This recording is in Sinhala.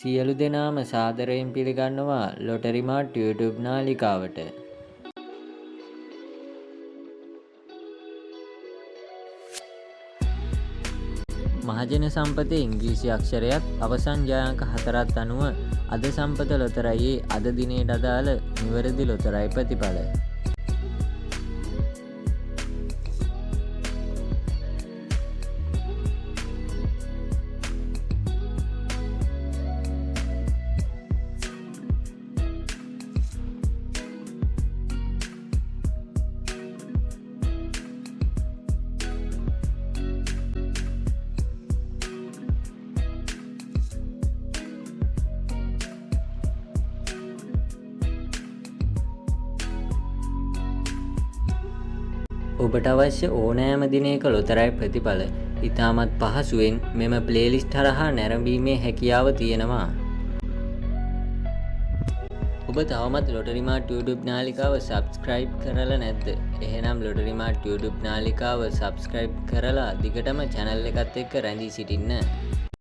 සියලු දෙනාම සාදරයෙන් පිළිගන්නවා ලොටරි මාට් YouTube නාලිකාවට. මහජන සම්පතේ ඉංග්‍රීසි අක්ෂරයත් අවසන් ජය අංක 4ත් අනුව අද සම්පත ලොතරැයියේ අද දිනයට අදාළ නිවැරදි ලොතරැයි ප්‍රතිඵල. ඔබට අවශ්‍ය ඕනෑම දිනයක ලොතරැයි ප්‍රතිඵල ඉතාමත් පහසුවෙන් මෙම ප්ලේලිස්ට් හරහා නැරඹීමේ හැකියාව තියෙනවා. ඔබ තවමත් ලොටරි මාට් YouTube නාලිකාව සබ්ස්ක්‍රයිබ් කරලා නැද්ද? එහෙනම් ලොටරි මාට් YouTube නාලිකාව සබ්ස්ක්‍රයිබ් කරලා දිගටම channel එකත් එක්ක රැඳී සිටින්න.